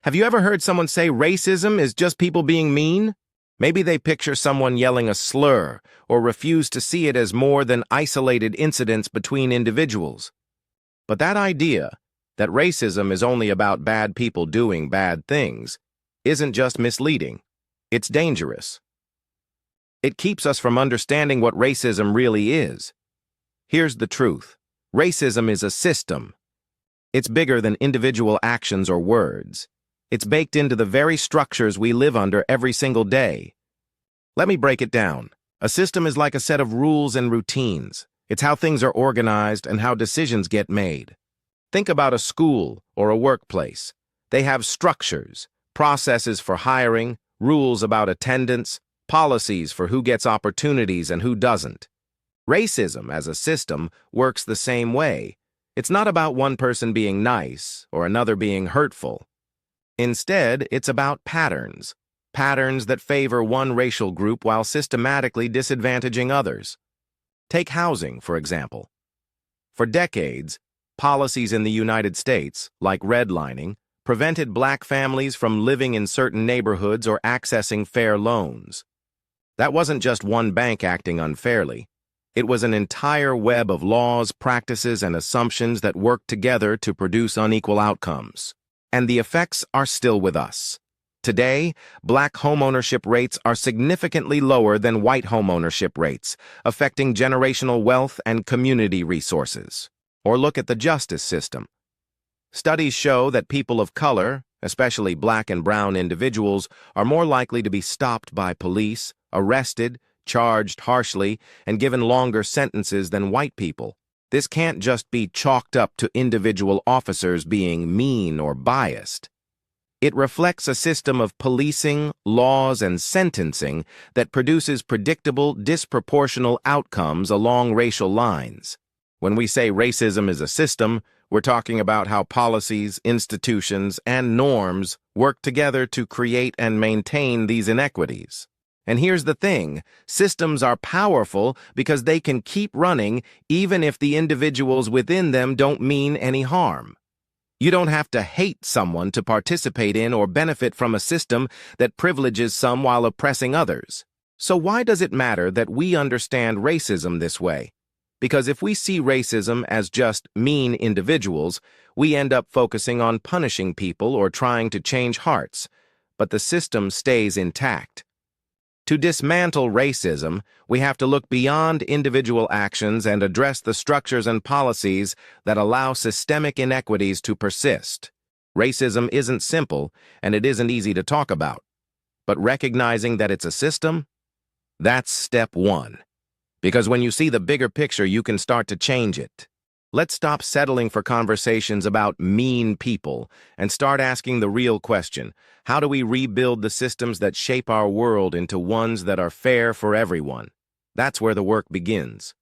Have you ever heard someone say racism is just people being mean? Maybe they picture someone yelling a slur or refuse to see it as more than isolated incidents between individuals. But that idea, that racism is only about bad people doing bad things, isn't just misleading. It's dangerous. It keeps us from understanding what racism really is. Here's the truth. Racism is a system. It's bigger than individual actions or words. It's baked into the very structures we live under every single day. Let me break it down. A system is like a set of rules and routines. It's how things are organized and how decisions get made. Think about a school or a workplace. They have structures, processes for hiring, rules about attendance, policies for who gets opportunities and who doesn't. Racism, as a system, works the same way. It's not about one person being nice or another being hurtful. Instead, it's about patterns that favor one racial group while systematically disadvantaging others. Take housing, for example. For decades, policies in the United States, like redlining, prevented black families from living in certain neighborhoods or accessing fair loans. That wasn't just one bank acting unfairly. It was an entire web of laws, practices, and assumptions that worked together to produce unequal outcomes. And the effects are still with us. Today, black homeownership rates are significantly lower than white homeownership rates, affecting generational wealth and community resources. Or look at the justice system. Studies show that people of color, especially black and brown individuals, are more likely to be stopped by police, arrested, charged harshly, and given longer sentences than white people. This can't just be chalked up to individual officers being mean or biased. It reflects a system of policing, laws, and sentencing that produces predictable, disproportional outcomes along racial lines. When we say racism is a system, we're talking about how policies, institutions, and norms work together to create and maintain these inequities. And here's the thing, systems are powerful because they can keep running even if the individuals within them don't mean any harm. You don't have to hate someone to participate in or benefit from a system that privileges some while oppressing others. So why does it matter that we understand racism this way? Because if we see racism as just mean individuals, we end up focusing on punishing people or trying to change hearts, but the system stays intact. To dismantle racism, we have to look beyond individual actions and address the structures and policies that allow systemic inequities to persist. Racism isn't simple, and it isn't easy to talk about. But recognizing that it's a system, that's step one. Because when you see the bigger picture, you can start to change it. Let's stop settling for conversations about mean people and start asking the real question: how do we rebuild the systems that shape our world into ones that are fair for everyone? That's where the work begins.